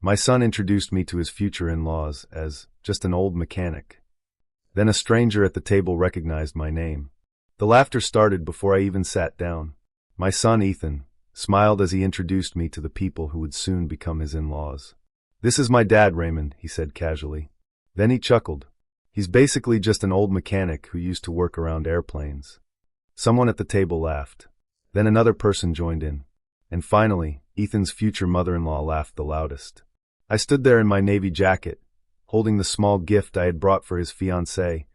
My son introduced me to his future in-laws as just an old mechanic. Then a stranger at the table recognized my name. The laughter started before I even sat down. My son, Ethan, smiled as he introduced me to the people who would soon become his in-laws. "This is my dad, Raymond," he said casually. Then he chuckled. "He's basically just an old mechanic who used to work around airplanes." Someone at the table laughed. Then another person joined in. And finally, Ethan's future mother-in-law laughed the loudest. I stood there in my navy jacket, holding the small gift I had brought for his fiancée,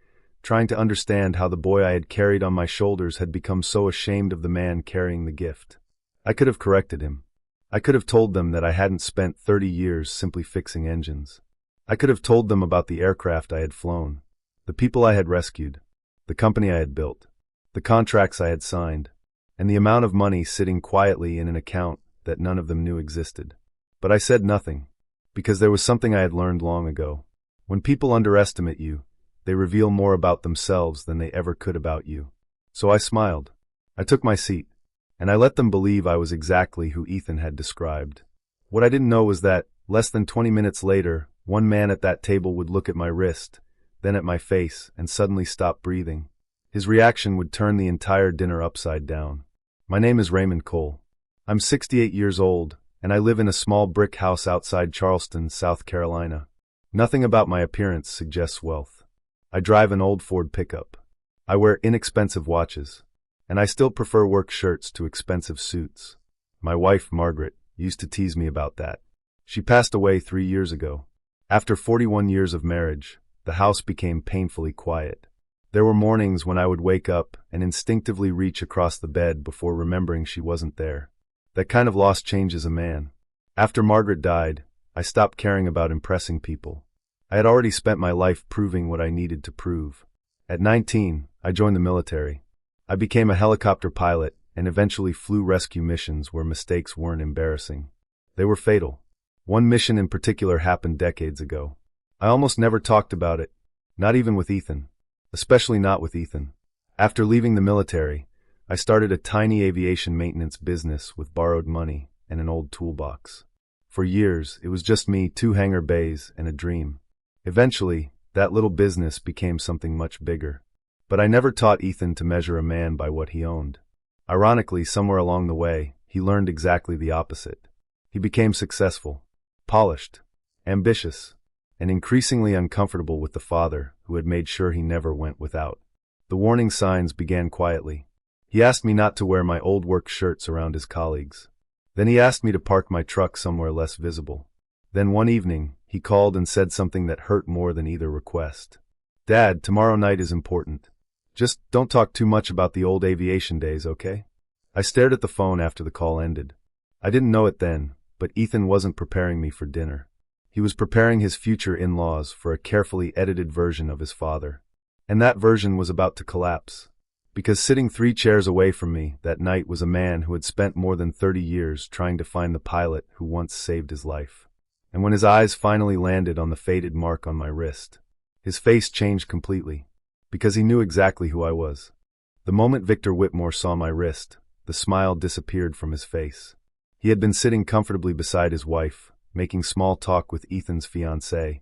trying to understand how the boy I had carried on my shoulders had become so ashamed of the man carrying the gift. I could have corrected him. I could have told them that I hadn't spent 30 years simply fixing engines. I could have told them about the aircraft I had flown, the people I had rescued, the company I had built, the contracts I had signed, and the amount of money sitting quietly in an account that none of them knew existed. But I said nothing, because there was something I had learned long ago. When people underestimate you, they reveal more about themselves than they ever could about you. So I smiled. I took my seat, and I let them believe I was exactly who Ethan had described. What I didn't know was that, less than 20 minutes later, one man at that table would look at my wrist, then at my face, and suddenly stop breathing. His reaction would turn the entire dinner upside down. My name is Raymond Cole. I'm 68 years old, and I live in a small brick house outside Charleston, South Carolina. Nothing about my appearance suggests wealth. I drive an old Ford pickup. I wear inexpensive watches, and I still prefer work shirts to expensive suits. My wife, Margaret, used to tease me about that. She passed away 3 years ago. After 41 years of marriage, the house became painfully quiet. There were mornings when I would wake up and instinctively reach across the bed before remembering she wasn't there. That kind of loss changes a man. After Margaret died, I stopped caring about impressing people. I had already spent my life proving what I needed to prove. At 19, I joined the military. I became a helicopter pilot and eventually flew rescue missions where mistakes weren't embarrassing. They were fatal. One mission in particular happened decades ago. I almost never talked about it, not even with Ethan. Especially not with Ethan. After leaving the military, I started a tiny aviation maintenance business with borrowed money and an old toolbox. For years, it was just me, 2 hangar bays, and a dream. Eventually, that little business became something much bigger. But I never taught Ethan to measure a man by what he owned. Ironically, somewhere along the way, he learned exactly the opposite. He became successful, polished, ambitious, and increasingly uncomfortable with the father who had made sure he never went without. The warning signs began quietly. He asked me not to wear my old work shirts around his colleagues. Then he asked me to park my truck somewhere less visible. Then one evening, he called and said something that hurt more than either request. "Dad, tomorrow night is important. Just don't talk too much about the old aviation days, okay?" I stared at the phone after the call ended. I didn't know it then, but Ethan wasn't preparing me for dinner. He was preparing his future in-laws for a carefully edited version of his father. And that version was about to collapse. Because sitting 3 chairs away from me that night was a man who had spent more than 30 years trying to find the pilot who once saved his life. And when his eyes finally landed on the faded mark on my wrist, his face changed completely. Because he knew exactly who I was. The moment Victor Whitmore saw my wrist, the smile disappeared from his face. He had been sitting comfortably beside his wife, making small talk with Ethan's fiancée,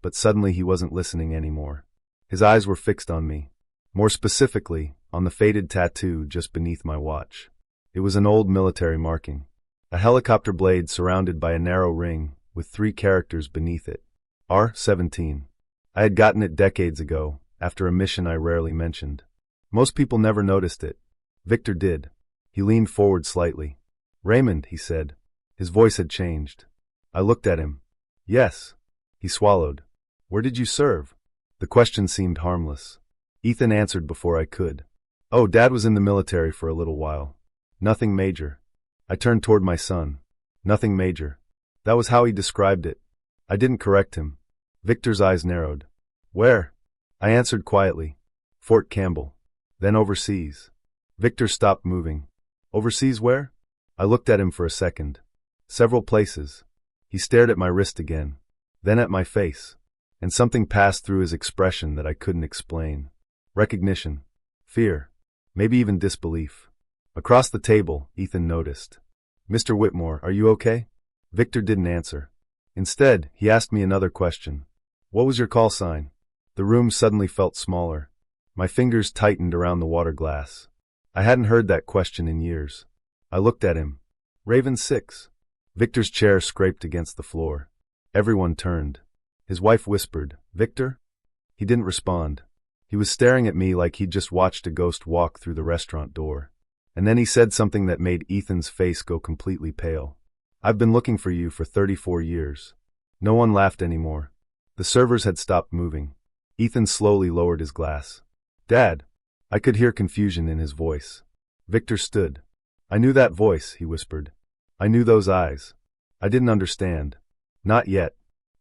but suddenly he wasn't listening anymore. His eyes were fixed on me. More specifically, on the faded tattoo just beneath my watch. It was an old military marking. A helicopter blade surrounded by a narrow ring with 3 characters beneath it. R-17. I had gotten it decades ago, after a mission I rarely mentioned. Most people never noticed it. Victor did. He leaned forward slightly. "Raymond," he said. His voice had changed. I looked at him. "Yes." He swallowed. "Where did you serve?" The question seemed harmless. Ethan answered before I could. "Oh, Dad was in the military for a little while. Nothing major." I turned toward my son. "Nothing major." That was how he described it. I didn't correct him. Victor's eyes narrowed. "Where?" I answered quietly. "Fort Campbell." "Then overseas." Victor stopped moving. "Overseas where?" I looked at him for a second. "Several places." He stared at my wrist again, then at my face, and something passed through his expression that I couldn't explain. Recognition, fear, maybe even disbelief. Across the table, Ethan noticed. "Mr. Whitmore, are you okay?" Victor didn't answer. Instead, he asked me another question. What was your call sign? The room suddenly felt smaller. My fingers tightened around the water glass. I hadn't heard that question in years. I looked at him. Raven 6. Victor's chair scraped against the floor. Everyone turned. His wife whispered, Victor? He didn't respond. He was staring at me like he'd just watched a ghost walk through the restaurant door. And then he said something that made Ethan's face go completely pale. I've been looking for you for 34 years. No one laughed anymore. The servers had stopped moving. Ethan slowly lowered his glass. Dad. I could hear confusion in his voice. Victor stood. I knew that voice, he whispered. I knew those eyes. I didn't understand. Not yet.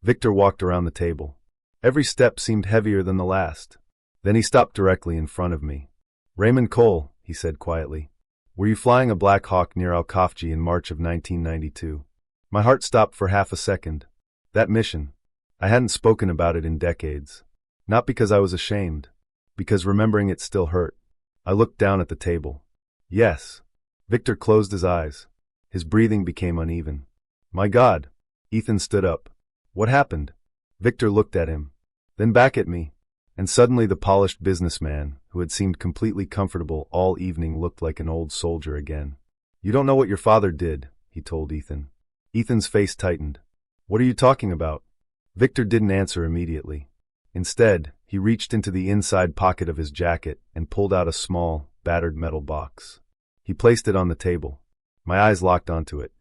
Victor walked around the table. Every step seemed heavier than the last. Then he stopped directly in front of me. Raymond Cole, he said quietly. Were you flying a Black Hawk near Al-Khafji in March of 1992? My heart stopped for half a second. That mission. I hadn't spoken about it in decades. Not because I was ashamed. Because remembering it still hurt. I looked down at the table. Yes. Victor closed his eyes. His breathing became uneven. My God. Ethan stood up. What happened? Victor looked at him. Then back at me. And suddenly the polished businessman, who had seemed completely comfortable all evening, looked like an old soldier again. You don't know what your father did, he told Ethan. Ethan's face tightened. What are you talking about? Victor didn't answer immediately. Instead, he reached into the inside pocket of his jacket and pulled out a small, battered metal box. He placed it on the table. My eyes locked onto it.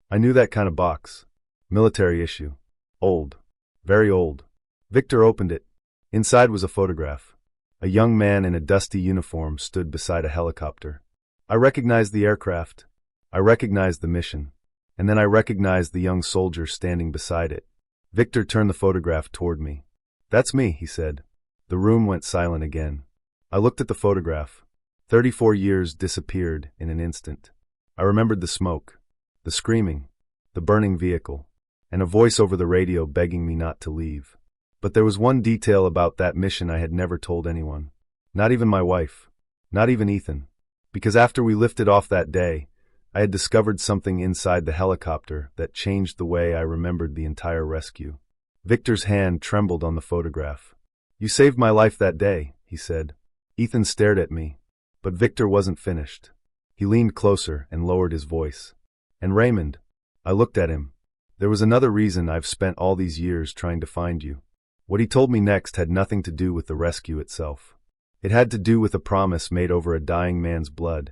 I knew that kind of box. Military issue. Old. Very old. Victor opened it. Inside was a photograph. A young man in a dusty uniform stood beside a helicopter. I recognized the aircraft. I recognized the mission. And then I recognized the young soldier standing beside it. Victor turned the photograph toward me. That's me, he said. The room went silent again. I looked at the photograph. 34 years disappeared in an instant. I remembered the smoke, the screaming, the burning vehicle, and a voice over the radio begging me not to leave. But there was one detail about that mission I had never told anyone. Not even my wife. Not even Ethan. Because after we lifted off that day, I had discovered something inside the helicopter that changed the way I remembered the entire rescue. Victor's hand trembled on the photograph. You saved my life that day, he said. Ethan stared at me. But Victor wasn't finished. He leaned closer and lowered his voice. And Raymond. I looked at him. There was another reason I've spent all these years trying to find you. What he told me next had nothing to do with the rescue itself. It had to do with a promise made over a dying man's blood,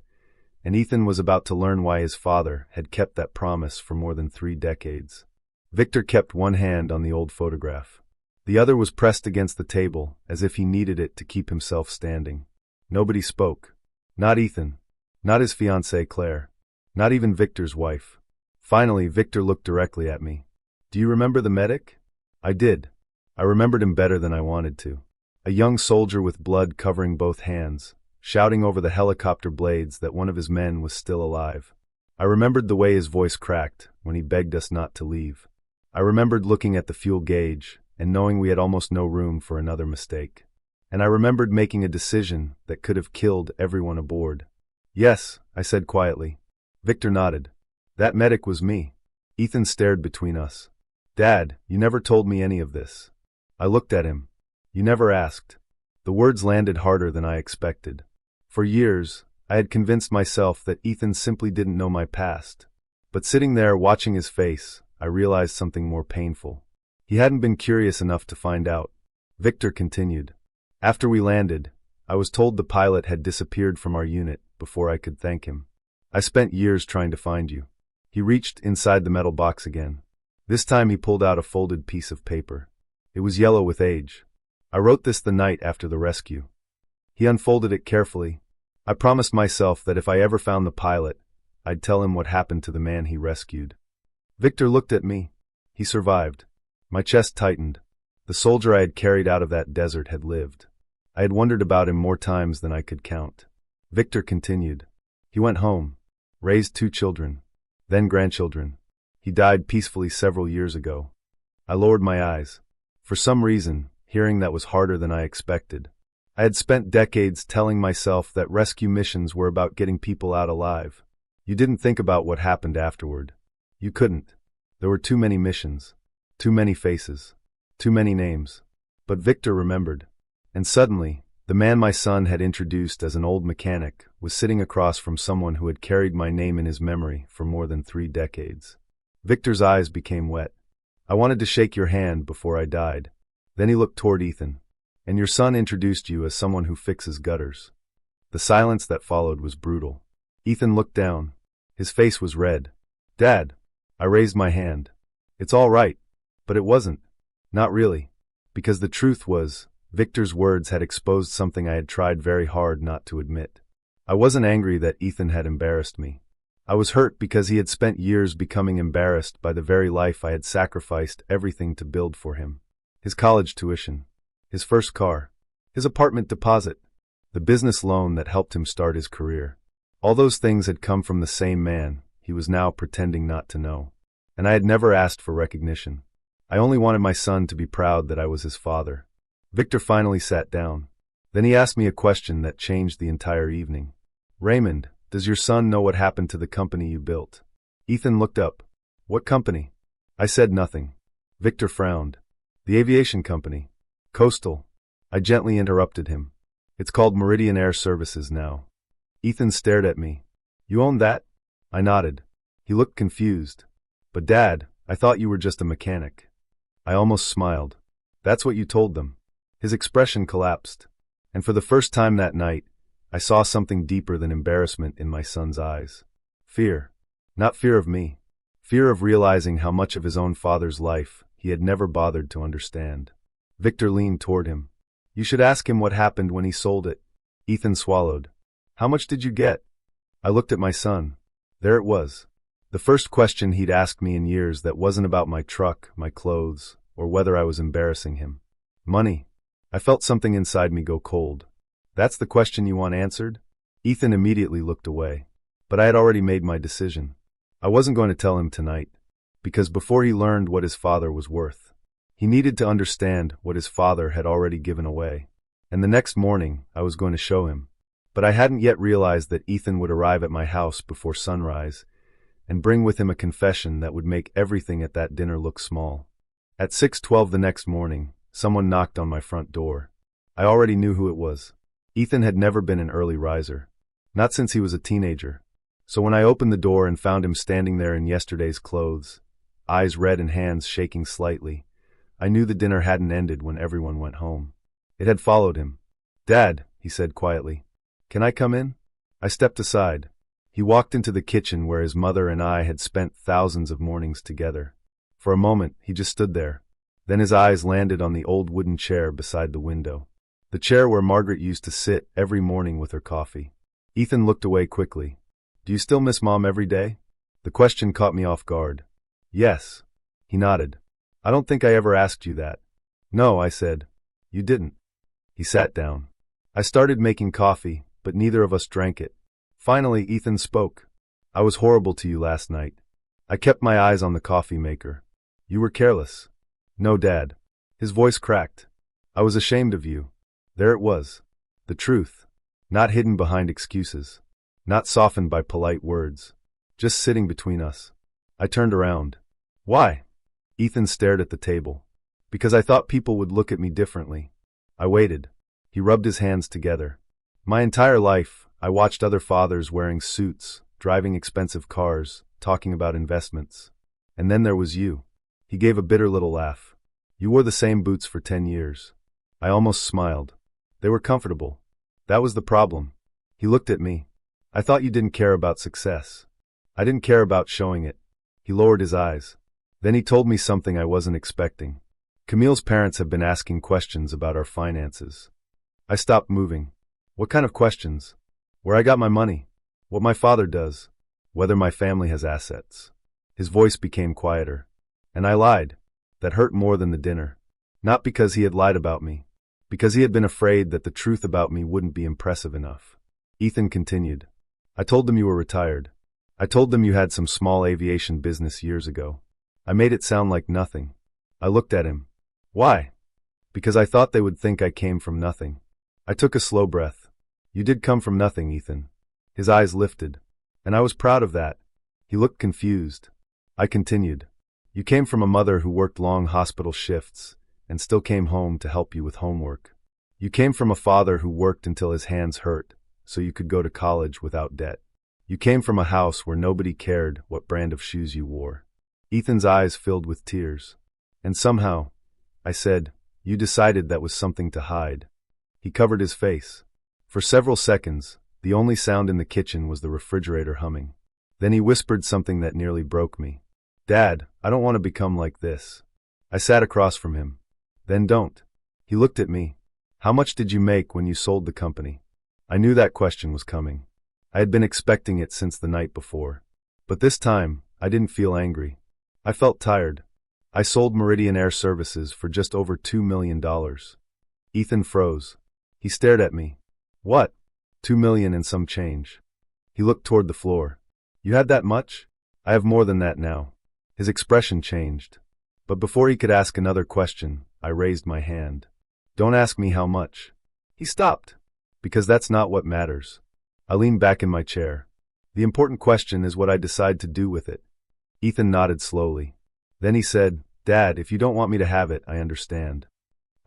and Ethan was about to learn why his father had kept that promise for more than 3 decades. Victor kept one hand on the old photograph. The other was pressed against the table, as if he needed it to keep himself standing. Nobody spoke. Not Ethan. Not his fiancée Claire. Not even Victor's wife. Finally, Victor looked directly at me. Do you remember the medic? I did. I remembered him better than I wanted to. A young soldier with blood covering both hands, shouting over the helicopter blades that one of his men was still alive. I remembered the way his voice cracked when he begged us not to leave. I remembered looking at the fuel gauge and knowing we had almost no room for another mistake. And I remembered making a decision that could have killed everyone aboard. Yes, I said quietly. Victor nodded. That medic was me. Ethan stared between us. Dad, you never told me any of this. I looked at him. You never asked. The words landed harder than I expected. For years, I had convinced myself that Ethan simply didn't know my past. But sitting there watching his face, I realized something more painful. He hadn't been curious enough to find out. Victor continued. After we landed, I was told the pilot had disappeared from our unit before I could thank him. I spent years trying to find you. He reached inside the metal box again. This time he pulled out a folded piece of paper. It was yellow with age. I wrote this the night after the rescue. He unfolded it carefully. I promised myself that if I ever found the pilot, I'd tell him what happened to the man he rescued. Victor looked at me. He survived. My chest tightened. The soldier I had carried out of that desert had lived. I had wondered about him more times than I could count. Victor continued. He went home, raised 2 children, then grandchildren. He died peacefully several years ago. I lowered my eyes. For some reason, hearing that was harder than I expected. I had spent decades telling myself that rescue missions were about getting people out alive. You didn't think about what happened afterward. You couldn't. There were too many missions. Too many faces. Too many names. But Victor remembered. And suddenly, the man my son had introduced as an old mechanic was sitting across from someone who had carried my name in his memory for more than 3 decades. Victor's eyes became wet. I wanted to shake your hand before I died. Then he looked toward Ethan. And your son introduced you as someone who fixes gutters. The silence that followed was brutal. Ethan looked down. His face was red. Dad. I raised my hand. It's all right. But it wasn't. Not really. Because the truth was, Victor's words had exposed something I had tried very hard not to admit. I wasn't angry that Ethan had embarrassed me. I was hurt because he had spent years becoming embarrassed by the very life I had sacrificed everything to build for him. His college tuition. His first car. His apartment deposit. The business loan that helped him start his career. All those things had come from the same man he was now pretending not to know. And I had never asked for recognition. I only wanted my son to be proud that I was his father. Victor finally sat down. Then he asked me a question that changed the entire evening. Raymond, does your son know what happened to the company you built? Ethan looked up. What company? I said nothing. Victor frowned. The aviation company. Coastal. I gently interrupted him. It's called Meridian Air Services now. Ethan stared at me. You own that? I nodded. He looked confused. But Dad, I thought you were just a mechanic. I almost smiled. That's what you told them. His expression collapsed. And for the first time that night, I saw something deeper than embarrassment in my son's eyes. Fear. Not fear of me. Fear of realizing how much of his own father's life he had never bothered to understand. Victor leaned toward him. You should ask him what happened when he sold it. Ethan swallowed. How much did you get? I looked at my son. There it was. The first question he'd asked me in years that wasn't about my truck, my clothes, or whether I was embarrassing him. Money. I felt something inside me go cold. That's the question you want answered? Ethan immediately looked away. But I had already made my decision. I wasn't going to tell him tonight. Because before he learned what his father was worth, he needed to understand what his father had already given away. And the next morning, I was going to show him. But I hadn't yet realized that Ethan would arrive at my house before sunrise and bring with him a confession that would make everything at that dinner look small. At 6:12 the next morning, someone knocked on my front door. I already knew who it was. Ethan had never been an early riser. Not since he was a teenager. So when I opened the door and found him standing there in yesterday's clothes, eyes red and hands shaking slightly, I knew the dinner hadn't ended when everyone went home. It had followed him. Dad, he said quietly. Can I come in? I stepped aside. He walked into the kitchen where his mother and I had spent thousands of mornings together. For a moment, he just stood there. Then his eyes landed on the old wooden chair beside the window. The chair where Margaret used to sit every morning with her coffee. Ethan looked away quickly. Do you still miss Mom every day? The question caught me off guard. Yes. He nodded. I don't think I ever asked you that. No, I said. You didn't. He sat down. I started making coffee, but neither of us drank it. Finally, Ethan spoke. I was horrible to you last night. I kept my eyes on the coffee maker. You were careless. No, Dad. His voice cracked. I was ashamed of you. There it was. The truth. Not hidden behind excuses. Not softened by polite words. Just sitting between us. I turned around. Why? Ethan stared at the table. Because I thought people would look at me differently. I waited. He rubbed his hands together. My entire life, I watched other fathers wearing suits, driving expensive cars, talking about investments. And then there was you. He gave a bitter little laugh. You wore the same boots for 10 years. I almost smiled. They were comfortable. That was the problem. He looked at me. I thought you didn't care about success. I didn't care about showing it. He lowered his eyes. Then he told me something I wasn't expecting. Camille's parents have been asking questions about our finances. I stopped moving. What kind of questions? Where I got my money? What my father does? Whether my family has assets? His voice became quieter. And I lied. That hurt more than the dinner. Not because he had lied about me. Because he had been afraid that the truth about me wouldn't be impressive enough. Ethan continued. I told them you were retired. I told them you had some small aviation business years ago. I made it sound like nothing. I looked at him. Why? Because I thought they would think I came from nothing. I took a slow breath. You did come from nothing, Ethan. His eyes lifted. And I was proud of that. He looked confused. I continued. You came from a mother who worked long hospital shifts and still came home to help you with homework. You came from a father who worked until his hands hurt so you could go to college without debt. You came from a house where nobody cared what brand of shoes you wore. Ethan's eyes filled with tears. And somehow, I said, you decided that was something to hide. He covered his face. For several seconds, the only sound in the kitchen was the refrigerator humming. Then he whispered something that nearly broke me. Dad, I don't want to become like this. I sat across from him. Then don't. He looked at me. How much did you make when you sold the company? I knew that question was coming. I had been expecting it since the night before. But this time, I didn't feel angry. I felt tired. I sold Meridian Air Services for just over $2 million. Ethan froze. He stared at me. What? $2 million and some change. He looked toward the floor. You had that much? I have more than that now. His expression changed. But before he could ask another question, I raised my hand. Don't ask me how much. He stopped. Because that's not what matters. I leaned back in my chair. The important question is what I decide to do with it. Ethan nodded slowly. Then he said, Dad, if you don't want me to have it, I understand.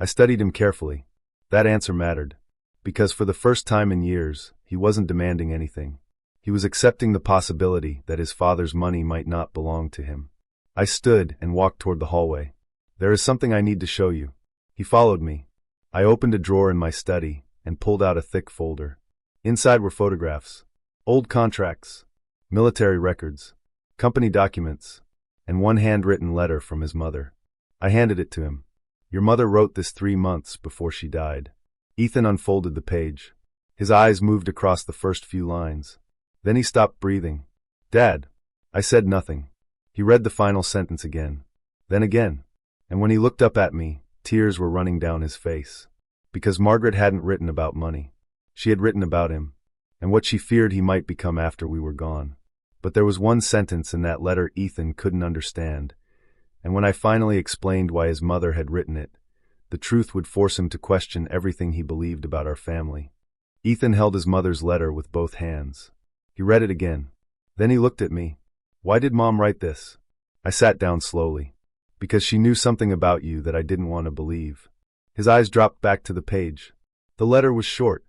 I studied him carefully. That answer mattered. Because for the first time in years, he wasn't demanding anything. He was accepting the possibility that his father's money might not belong to him. I stood and walked toward the hallway. There is something I need to show you. He followed me. I opened a drawer in my study and pulled out a thick folder. Inside were photographs, old contracts, military records, company documents, and one handwritten letter from his mother. I handed it to him. Your mother wrote this 3 months before she died. Ethan unfolded the page. His eyes moved across the first few lines. Then he stopped breathing. Dad. I said nothing. He read the final sentence again. Then again. And when he looked up at me, tears were running down his face. Because Margaret hadn't written about money. She had written about him, and what she feared he might become after we were gone. But there was one sentence in that letter Ethan couldn't understand, and when I finally explained why his mother had written it, the truth would force him to question everything he believed about our family. Ethan held his mother's letter with both hands. He read it again. Then he looked at me. Why did Mom write this? I sat down slowly. Because she knew something about you that I didn't want to believe. His eyes dropped back to the page. The letter was short.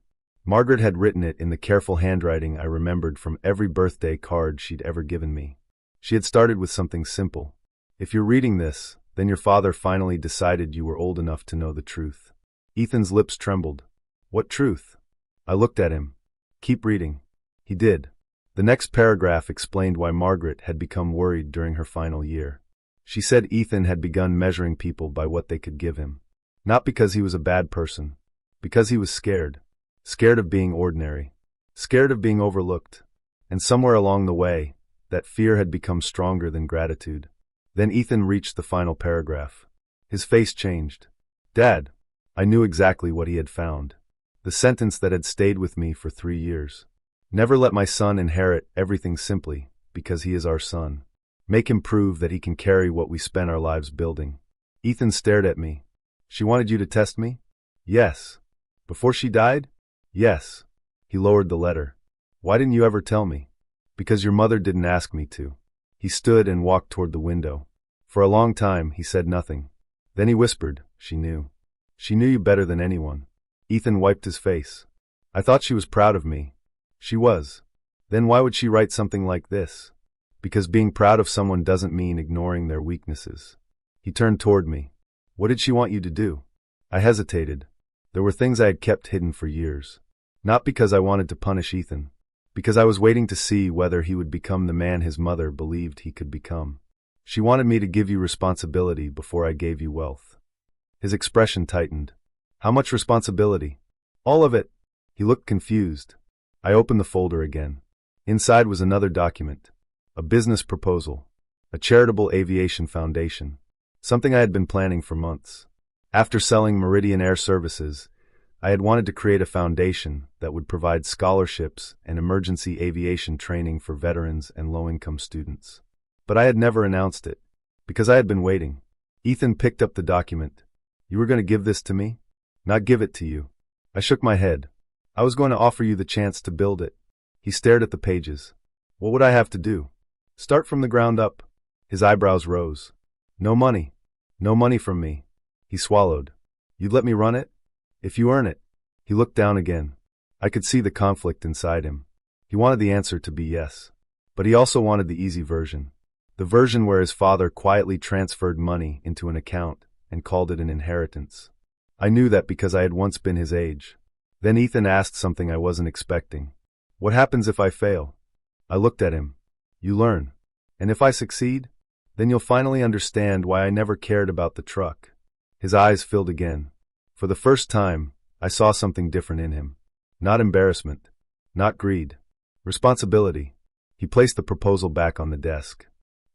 Margaret had written it in the careful handwriting I remembered from every birthday card she'd ever given me. She had started with something simple. If you're reading this, then your father finally decided you were old enough to know the truth. Ethan's lips trembled. What truth? I looked at him. Keep reading. He did. The next paragraph explained why Margaret had become worried during her final year. She said Ethan had begun measuring people by what they could give him. Not because he was a bad person. Because he was scared. Scared of being ordinary. Scared of being overlooked. And somewhere along the way, that fear had become stronger than gratitude. Then Ethan reached the final paragraph. His face changed. Dad. I knew exactly what he had found. The sentence that had stayed with me for 3 years. Never let my son inherit everything simply because he is our son. Make him prove that he can carry what we spent our lives building. Ethan stared at me. She wanted you to test me? Yes. Before she died? Yes. He lowered the letter. Why didn't you ever tell me? Because your mother didn't ask me to. He stood and walked toward the window. For a long time, he said nothing. Then he whispered, she knew. She knew you better than anyone. Ethan wiped his face. I thought she was proud of me. She was. Then why would she write something like this? Because being proud of someone doesn't mean ignoring their weaknesses. He turned toward me. What did she want you to do? I hesitated. There were things I had kept hidden for years. Not because I wanted to punish Ethan. Because I was waiting to see whether he would become the man his mother believed he could become. She wanted me to give you responsibility before I gave you wealth. His expression tightened. How much responsibility? All of it. He looked confused. I opened the folder again. Inside was another document. A business proposal. A charitable aviation foundation. Something I had been planning for months. After selling Meridian Air Services, I had wanted to create a foundation that would provide scholarships and emergency aviation training for veterans and low-income students. But I had never announced it, because I had been waiting. Ethan picked up the document. You were going to give this to me? Not give it to you. I shook my head. I was going to offer you the chance to build it. He stared at the pages. What would I have to do? Start from the ground up. His eyebrows rose. No money. No money from me. He swallowed. You'd let me run it? If you earn it. He looked down again. I could see the conflict inside him. He wanted the answer to be yes. But he also wanted the easy version. The version where his father quietly transferred money into an account and called it an inheritance. I knew that because I had once been his age. Then Ethan asked something I wasn't expecting. What happens if I fail? I looked at him. You learn. And if I succeed? Then you'll finally understand why I never cared about the truck. His eyes filled again. For the first time, I saw something different in him. Not embarrassment. Not greed. Responsibility. He placed the proposal back on the desk.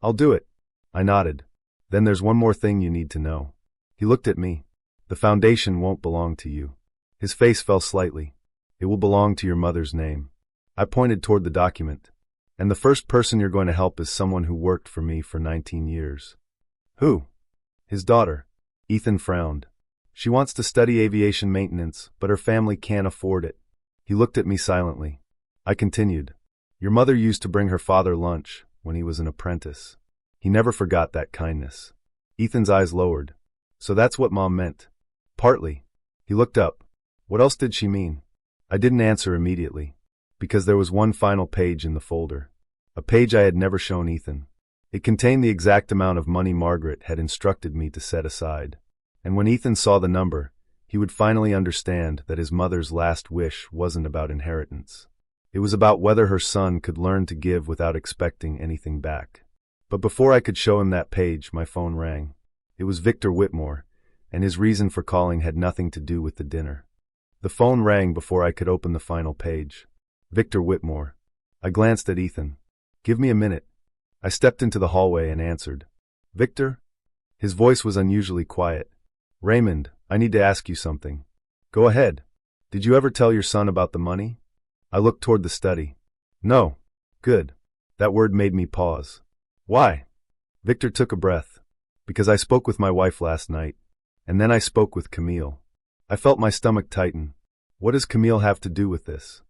I'll do it. I nodded. Then there's one more thing you need to know. He looked at me. The foundation won't belong to you. His face fell slightly. It will belong to your mother's name. I pointed toward the document. And the first person you're going to help is someone who worked for me for 19 years. Who? His daughter. Ethan frowned. She wants to study aviation maintenance, but her family can't afford it. He looked at me silently. I continued. Your mother used to bring her father lunch when he was an apprentice. He never forgot that kindness. Ethan's eyes lowered. So that's what Mom meant. Partly. He looked up. What else did she mean? I didn't answer immediately, because there was one final page in the folder. A page I had never shown Ethan. It contained the exact amount of money Margaret had instructed me to set aside. And when Ethan saw the number, he would finally understand that his mother's last wish wasn't about inheritance. It was about whether her son could learn to give without expecting anything back. But before I could show him that page, my phone rang. It was Victor Whitmore, and his reason for calling had nothing to do with the dinner. The phone rang before I could open the final page. Victor Whitmore. I glanced at Ethan. Give me a minute. I stepped into the hallway and answered. Victor? His voice was unusually quiet. Raymond, I need to ask you something. Go ahead. Did you ever tell your son about the money? I looked toward the study. No. Good. That word made me pause. Why? Victor took a breath. Because I spoke with my wife last night. And then I spoke with Camille. I felt my stomach tighten. What does Camille have to do with this?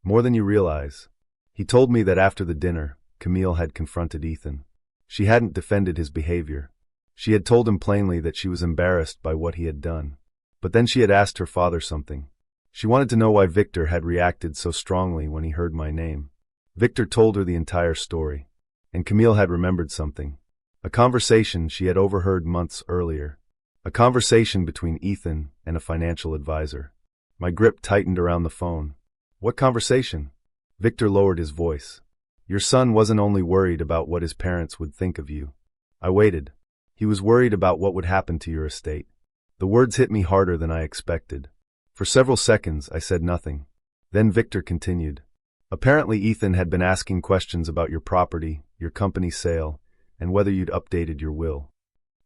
More than you realize. He told me that after the dinner, Camille had confronted Ethan. She hadn't defended his behavior. She had told him plainly that she was embarrassed by what he had done. But then she had asked her father something. She wanted to know why Victor had reacted so strongly when he heard my name. Victor told her the entire story. And Camille had remembered something. A conversation she had overheard months earlier. A conversation between Ethan and a financial advisor. My grip tightened around the phone. What conversation? Victor lowered his voice. Your son wasn't only worried about what his parents would think of you. I waited. He was worried about what would happen to your estate. The words hit me harder than I expected. For several seconds, I said nothing. Then Victor continued. Apparently Ethan had been asking questions about your property, your company sale, and whether you'd updated your will.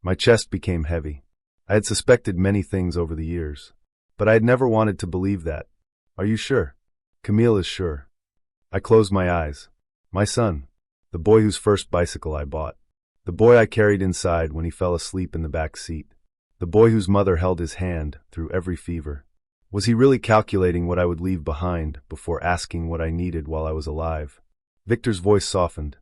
My chest became heavy. I had suspected many things over the years, but I had never wanted to believe that. Are you sure? Camille is sure. I closed my eyes. My son. The boy whose first bicycle I bought. The boy I carried inside when he fell asleep in the back seat. The boy whose mother held his hand through every fever. Was he really calculating what I would leave behind before asking what I needed while I was alive? Victor's voice softened.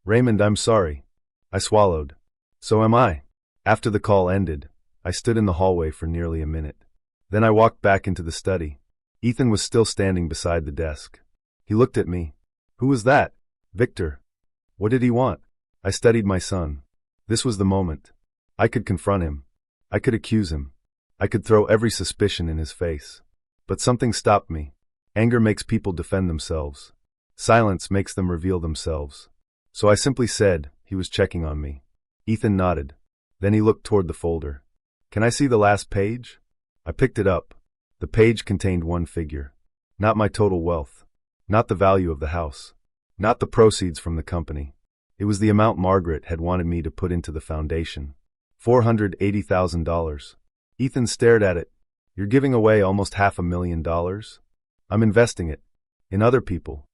Raymond, I'm sorry. I swallowed. So am I. After the call ended, I stood in the hallway for nearly a minute. Then I walked back into the study. Ethan was still standing beside the desk. He looked at me. Who was that? Victor. What did he want? I studied my son. This was the moment. I could confront him. I could accuse him. I could throw every suspicion in his face. But something stopped me. Anger makes people defend themselves. Silence makes them reveal themselves. So I simply said, he was checking on me. Ethan nodded. Then he looked toward the folder. Can I see the last page? I picked it up. The page contained one figure. Not my total wealth. Not the value of the house. Not the proceeds from the company. It was the amount Margaret had wanted me to put into the foundation. $480,000. Ethan stared at it. You're giving away almost $500,000? I'm investing it. In other people.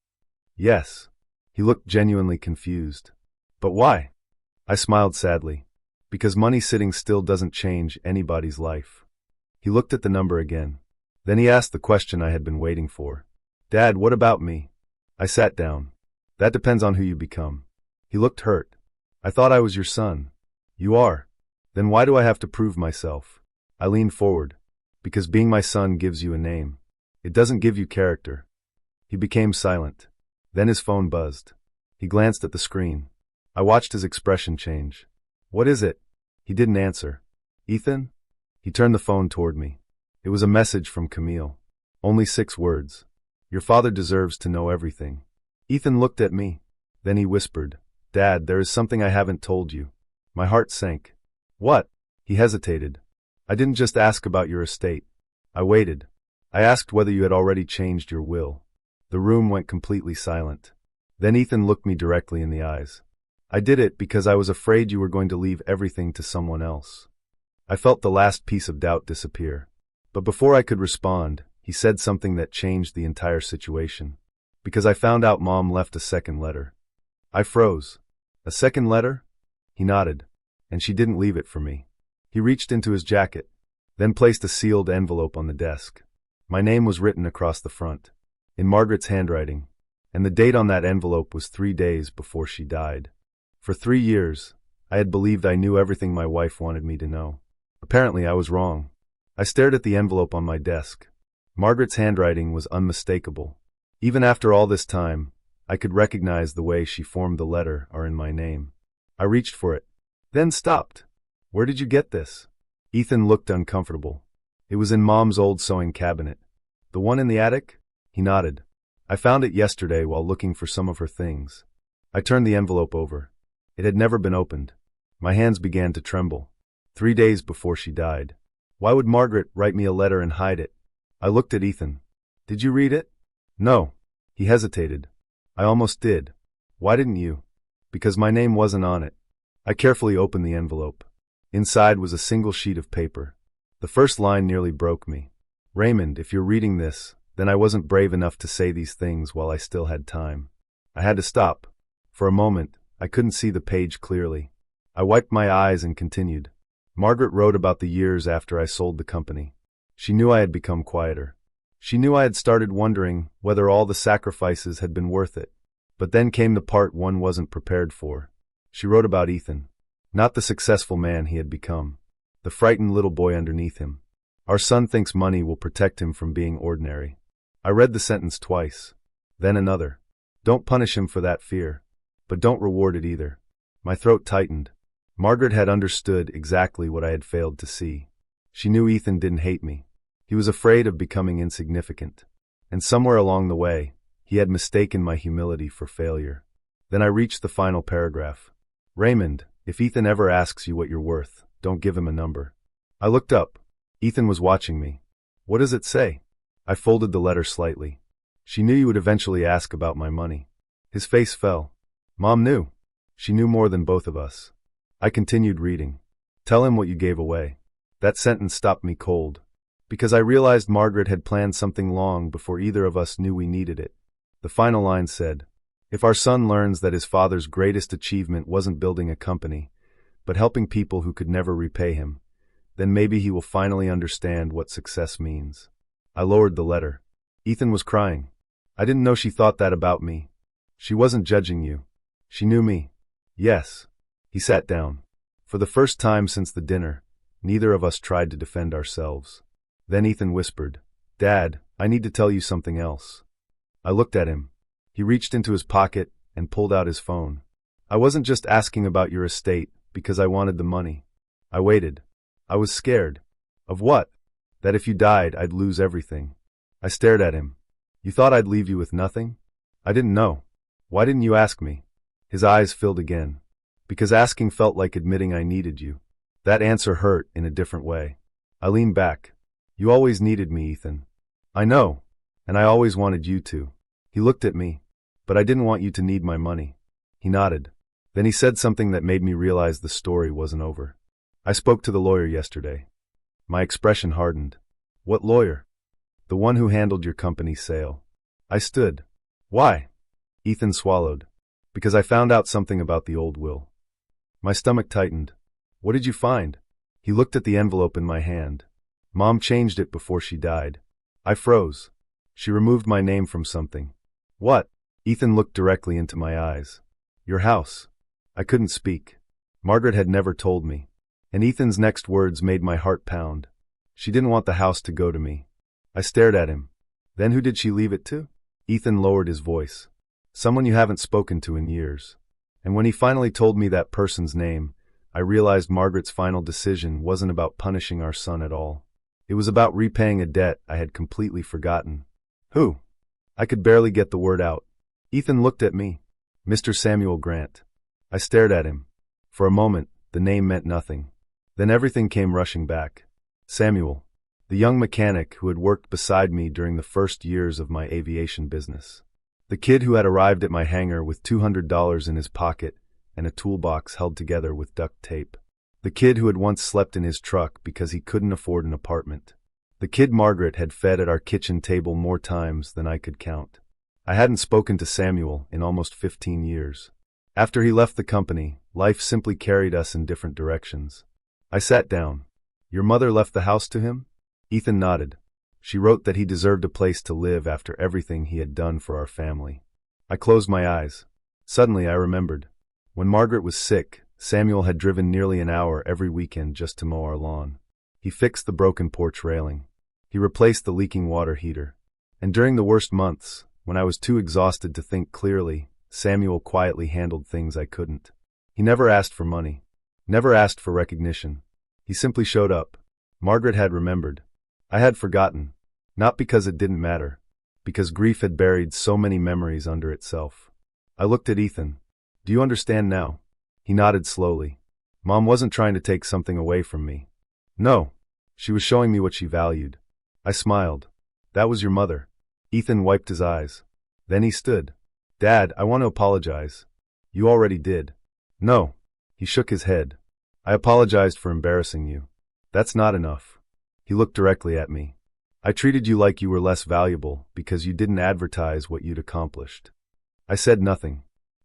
Yes. He looked genuinely confused. But why? I smiled sadly. Because money sitting still doesn't change anybody's life. He looked at the number again. Then he asked the question I had been waiting for. Dad, what about me? I sat down. That depends on who you become. He looked hurt. I thought I was your son. You are. Then why do I have to prove myself? I leaned forward. Because being my son gives you a name. It doesn't give you character. He became silent. Then his phone buzzed. He glanced at the screen. I watched his expression change. What is it? He didn't answer. Ethan? He turned the phone toward me. It was a message from Camille. Only 6 words. Your father deserves to know everything. Ethan looked at me. Then he whispered, Dad, there is something I haven't told you. My heart sank. What? He hesitated. I didn't just ask about your estate. I waited. I asked whether you had already changed your will. The room went completely silent. Then Ethan looked me directly in the eyes. I did it because I was afraid you were going to leave everything to someone else. I felt the last piece of doubt disappear. But before I could respond, he said something that changed the entire situation. Because I found out Mom left a second letter. I froze. A second letter? He nodded. And she didn't leave it for me. He reached into his jacket, then placed a sealed envelope on the desk. My name was written across the front, in Margaret's handwriting, and the date on that envelope was 3 days before she died. For 3 years, I had believed I knew everything my wife wanted me to know. Apparently, I was wrong. I stared at the envelope on my desk. Margaret's handwriting was unmistakable. Even after all this time, I could recognize the way she formed the letter R in my name. I reached for it, then stopped. Where did you get this? Ethan looked uncomfortable. It was in Mom's old sewing cabinet. The one in the attic? He nodded. I found it yesterday while looking for some of her things. I turned the envelope over. It had never been opened. My hands began to tremble. 3 days before she died. Why would Margaret write me a letter and hide it? I looked at Ethan. Did you read it? No. He hesitated. I almost did. Why didn't you? Because my name wasn't on it. I carefully opened the envelope. Inside was a single sheet of paper. The first line nearly broke me. Raymond, if you're reading this, then I wasn't brave enough to say these things while I still had time. I had to stop. For a moment, I couldn't see the page clearly. I wiped my eyes and continued. Margaret wrote about the years after I sold the company. She knew I had become quieter. She knew I had started wondering whether all the sacrifices had been worth it. But then came the part one wasn't prepared for. She wrote about Ethan. Not the successful man he had become. The frightened little boy underneath him. Our son thinks money will protect him from being ordinary. I read the sentence twice. Then another. Don't punish him for that fear. But don't reward it either. My throat tightened. Margaret had understood exactly what I had failed to see. She knew Ethan didn't hate me. He was afraid of becoming insignificant. And somewhere along the way, he had mistaken my humility for failure. Then I reached the final paragraph. Raymond, if Ethan ever asks you what you're worth, don't give him a number. I looked up. Ethan was watching me. What does it say? I folded the letter slightly. She knew you would eventually ask about my money. His face fell. Mom knew. She knew more than both of us. I continued reading. Tell him what you gave away. That sentence stopped me cold. Because I realized Margaret had planned something long before either of us knew we needed it. The final line said, if our son learns that his father's greatest achievement wasn't building a company, but helping people who could never repay him, then maybe he will finally understand what success means. I lowered the letter. Ethan was crying. I didn't know she thought that about me. She wasn't judging you. She knew me. Yes. He sat down. For the first time since the dinner, neither of us tried to defend ourselves. Then Ethan whispered, Dad, I need to tell you something else. I looked at him. He reached into his pocket and pulled out his phone. I wasn't just asking about your estate because I wanted the money. I waited. I was scared. Of what? That if you died, I'd lose everything. I stared at him. You thought I'd leave you with nothing? I didn't know. Why didn't you ask me? His eyes filled again. Because asking felt like admitting I needed you. That answer hurt in a different way. I leaned back. You always needed me, Ethan. I know. And I always wanted you to. He looked at me. But I didn't want you to need my money. He nodded. Then he said something that made me realize the story wasn't over. I spoke to the lawyer yesterday. My expression hardened. What lawyer? The one who handled your company's sale. I stood. Why? Ethan swallowed. Because I found out something about the old will. My stomach tightened. What did you find? He looked at the envelope in my hand. Mom changed it before she died. I froze. She removed my name from something. What? Ethan looked directly into my eyes. Your house. I couldn't speak. Margaret had never told me. And Ethan's next words made my heart pound. She didn't want the house to go to me. I stared at him. Then who did she leave it to? Ethan lowered his voice. Someone you haven't spoken to in years. And when he finally told me that person's name, I realized Margaret's final decision wasn't about punishing our son at all. It was about repaying a debt I had completely forgotten. Who? I could barely get the word out. Ethan looked at me. Mr. Samuel Grant. I stared at him. For a moment, the name meant nothing. Then everything came rushing back. Samuel, the young mechanic who had worked beside me during the first years of my aviation business. The kid who had arrived at my hangar with $200 in his pocket and a toolbox held together with duct tape. The kid who had once slept in his truck because he couldn't afford an apartment. The kid Margaret had fed at our kitchen table more times than I could count. I hadn't spoken to Samuel in almost 15 years. After he left the company, life simply carried us in different directions. I sat down. Your mother left the house to him? Ethan nodded. She wrote that he deserved a place to live after everything he had done for our family. I closed my eyes. Suddenly I remembered. When Margaret was sick, Samuel had driven nearly an hour every weekend just to mow our lawn. He fixed the broken porch railing. He replaced the leaking water heater. And during the worst months, when I was too exhausted to think clearly, Samuel quietly handled things I couldn't. He never asked for money. Never asked for recognition. He simply showed up. Margaret had remembered. I had forgotten. Not because it didn't matter. Because grief had buried so many memories under itself. I looked at Ethan. Do you understand now? He nodded slowly. Mom wasn't trying to take something away from me. No. She was showing me what she valued. I smiled. That was your mother. Ethan wiped his eyes. Then he stood. Dad, I want to apologize. You already did. No. He shook his head. I apologized for embarrassing you. That's not enough. He looked directly at me. I treated you like you were less valuable because you didn't advertise what you'd accomplished. I said nothing.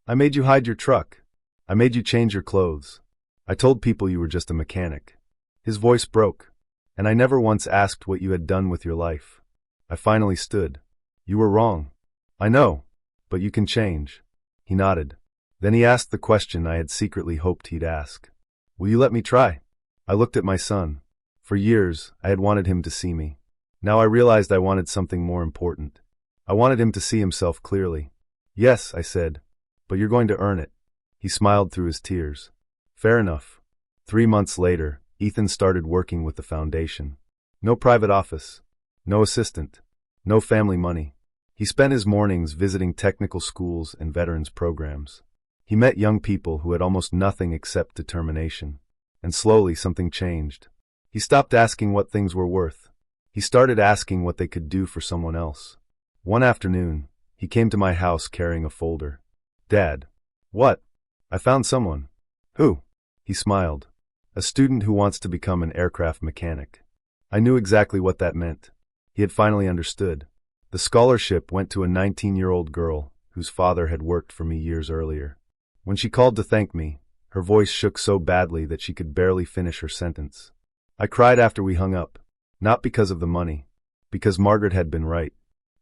I made you hide your truck. I made you change your clothes. I told people you were just a mechanic. His voice broke. And I never once asked what you had done with your life. I finally stood. You were wrong. I know. But you can change. He nodded. Then he asked the question I had secretly hoped he'd ask. Will you let me try? I looked at my son. For years, I had wanted him to see me. Now I realized I wanted something more important. I wanted him to see himself clearly. Yes, I said. But you're going to earn it. He smiled through his tears. Fair enough. 3 months later, Ethan started working with the foundation. No private office. No assistant. No family money. He spent his mornings visiting technical schools and veterans programs. He met young people who had almost nothing except determination. And slowly something changed. He stopped asking what things were worth. He started asking what they could do for someone else. One afternoon, he came to my house carrying a folder. Dad. What? I found someone. Who? He smiled. A student who wants to become an aircraft mechanic. I knew exactly what that meant. He had finally understood. The scholarship went to a 19-year-old girl whose father had worked for me years earlier. When she called to thank me, her voice shook so badly that she could barely finish her sentence. I cried after we hung up. Not because of the money. Because Margaret had been right.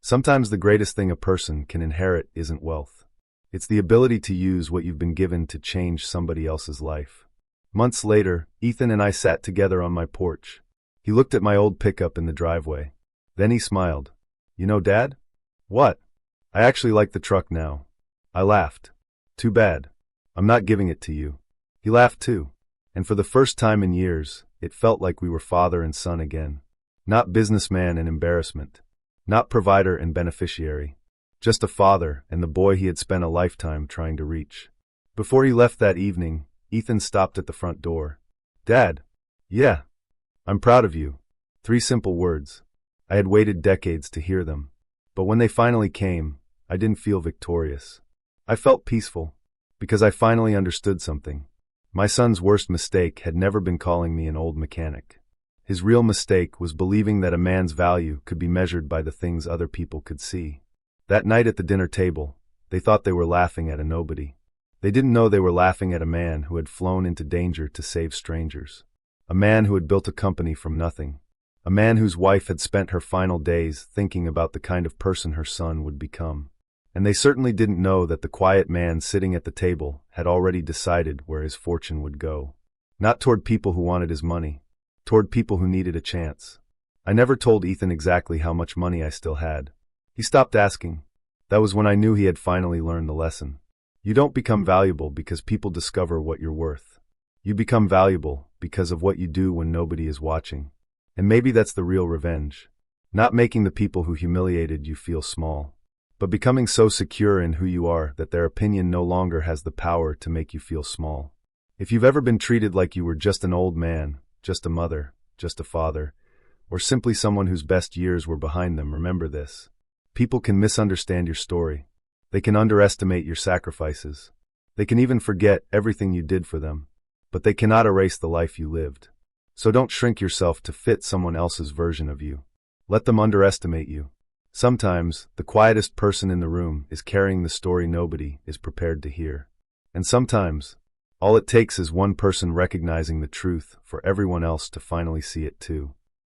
Sometimes the greatest thing a person can inherit isn't wealth. It's the ability to use what you've been given to change somebody else's life. Months later, Ethan and I sat together on my porch. He looked at my old pickup in the driveway. Then he smiled. You know, Dad? What? I actually like the truck now. I laughed. Too bad. I'm not giving it to you. He laughed too. And for the first time in years, it felt like we were father and son again. Not businessman and embarrassment. Not provider and beneficiary. Just a father and the boy he had spent a lifetime trying to reach. Before he left that evening, Ethan stopped at the front door. Dad. Yeah. I'm proud of you. 3 simple words. I had waited decades to hear them. But when they finally came, I didn't feel victorious. I felt peaceful. Because I finally understood something. My son's worst mistake had never been calling me an old mechanic. His real mistake was believing that a man's value could be measured by the things other people could see. That night at the dinner table, they thought they were laughing at a nobody. They didn't know they were laughing at a man who had flown into danger to save strangers. A man who had built a company from nothing. A man whose wife had spent her final days thinking about the kind of person her son would become. And they certainly didn't know that the quiet man sitting at the table had already decided where his fortune would go. Not toward people who wanted his money. Toward people who needed a chance. I never told Ethan exactly how much money I still had. He stopped asking. That was when I knew he had finally learned the lesson. You don't become valuable because people discover what you're worth. You become valuable because of what you do when nobody is watching. And maybe that's the real revenge. Not making the people who humiliated you feel small, but becoming so secure in who you are that their opinion no longer has the power to make you feel small. If you've ever been treated like you were just an old man, just a mother, just a father, or simply someone whose best years were behind them, remember this. People can misunderstand your story. They can underestimate your sacrifices. They can even forget everything you did for them, but they cannot erase the life you lived. So don't shrink yourself to fit someone else's version of you. Let them underestimate you. Sometimes, the quietest person in the room is carrying the story nobody is prepared to hear. And sometimes, all it takes is one person recognizing the truth for everyone else to finally see it too.